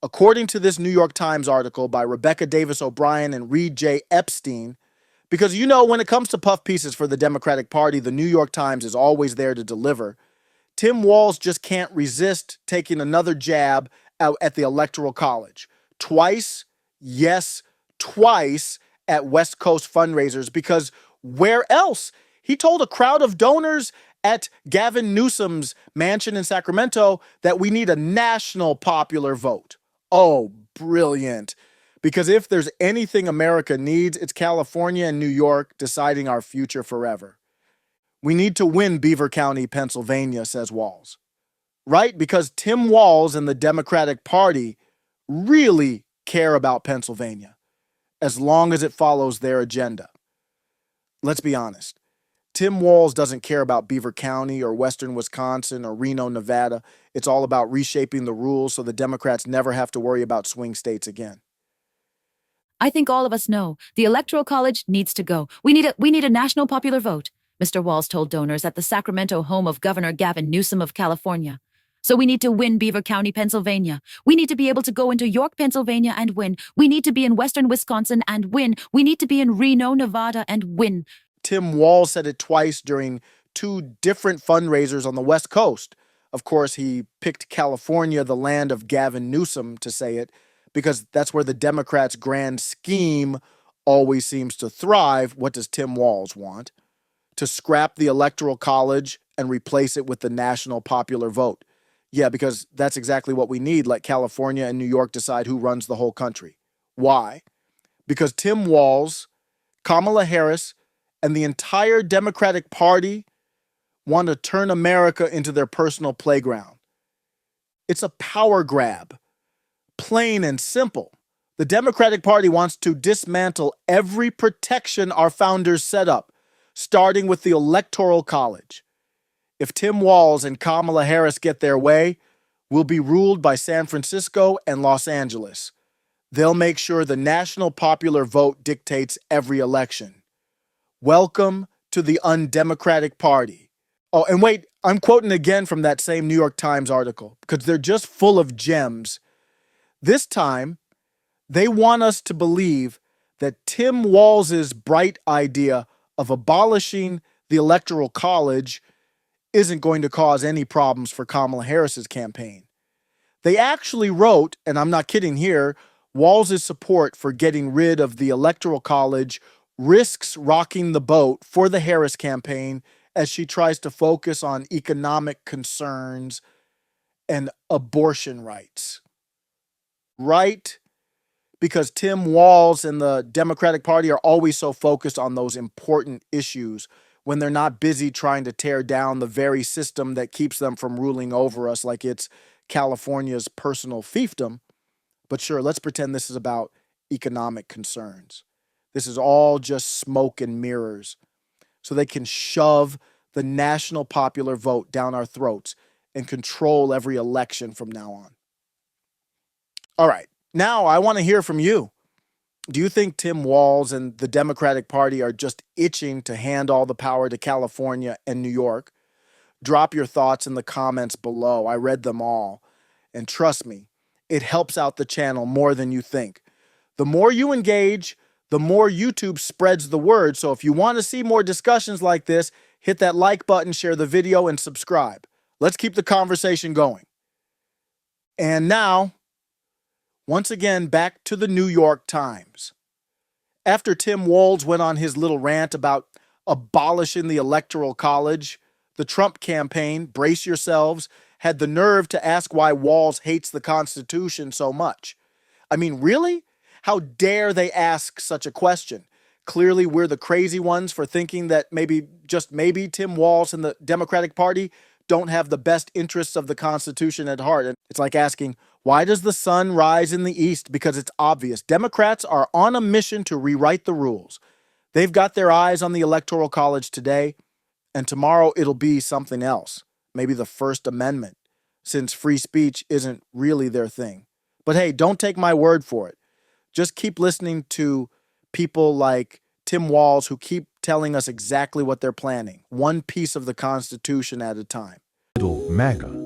According to this New York Times article by Rebecca Davis O'Brien and Reed J. Epstein, because when it comes to puff pieces for the Democratic Party, the New York Times is always there to deliver. Tim Walz just can't resist taking another jab out at the Electoral College. Twice, yes, twice at West Coast fundraisers, because where else? He told a crowd of donors at Gavin Newsom's mansion in Sacramento that we need a national popular vote. Oh, brilliant. Because if there's anything America needs, it's California and New York deciding our future forever. We need to win Beaver County, Pennsylvania, says Walz. Right? Because Tim Walz and the Democratic Party really care about Pennsylvania, as long as it follows their agenda. Let's be honest. Tim Walz doesn't care about Beaver County or Western Wisconsin or Reno, Nevada. It's all about reshaping the rules so the Democrats never have to worry about swing states again. I think all of us know the Electoral College needs to go. We need a national popular vote, Mr. Walz told donors at the Sacramento home of Governor Gavin Newsom of California. So we need to win Beaver County, Pennsylvania. We need to be able to go into York, Pennsylvania and win. We need to be in Western Wisconsin and win. We need to be in Reno, Nevada and win. Tim Walz said it twice during two different fundraisers on the West Coast. Of course, he picked California, the land of Gavin Newsom, to say it, because that's where the Democrats' grand scheme always seems to thrive. What does Tim Walz want? To scrap the Electoral College and replace it with the national popular vote. Yeah, because that's exactly what we need. Let California and New York decide who runs the whole country. Why? Because Tim Walz, Kamala Harris, and the entire Democratic Party want to turn America into their personal playground. It's a power grab, plain and simple. The Democratic Party wants to dismantle every protection our founders set up, starting with the Electoral College. If Tim Walz and Kamala Harris get their way, we'll be ruled by San Francisco and Los Angeles. They'll make sure the national popular vote dictates every election. Welcome to the undemocratic party. Oh, and wait, I'm quoting again from that same New York Times article because they're just full of gems. This time, they want us to believe that Tim Walz's bright idea of abolishing the Electoral College isn't going to cause any problems for Kamala Harris's campaign. They actually wrote, and I'm not kidding here, Walz's support for getting rid of the Electoral College risks rocking the boat for the Harris campaign as she tries to focus on economic concerns and abortion rights. Right? Because Tim Walz and the Democratic Party are always so focused on those important issues when they're not busy trying to tear down the very system that keeps them from ruling over us like it's California's personal fiefdom. But sure, let's pretend this is about economic concerns. This is all just smoke and mirrors so they can shove the national popular vote down our throats and control every election from now on. All right, now I want to hear from you. Do you think Tim Walz and the Democratic Party are just itching to hand all the power to California and New York? Drop your thoughts in the comments below. I read them all. And trust me, it helps out the channel more than you think. The more you engage, the more YouTube spreads the word. So if you want to see more discussions like this, hit that like button, share the video, and subscribe. Let's keep the conversation going. And now, once again, back to the New York Times. After Tim Walz went on his little rant about abolishing the Electoral College, the Trump campaign, brace yourselves, had the nerve to ask why Walz hates the Constitution so much. I mean, really? How dare they ask such a question? Clearly, we're the crazy ones for thinking that maybe, just maybe, Tim Walz and the Democratic Party don't have the best interests of the Constitution at heart. And it's like asking, why does the sun rise in the east? Because it's obvious. Democrats are on a mission to rewrite the rules. They've got their eyes on the Electoral College today, and tomorrow it'll be something else. Maybe the First Amendment, since free speech isn't really their thing. But hey, don't take my word for it. Just keep listening to people like Tim Walz who keep telling us exactly what they're planning, one piece of the Constitution at a time. Little MAGA.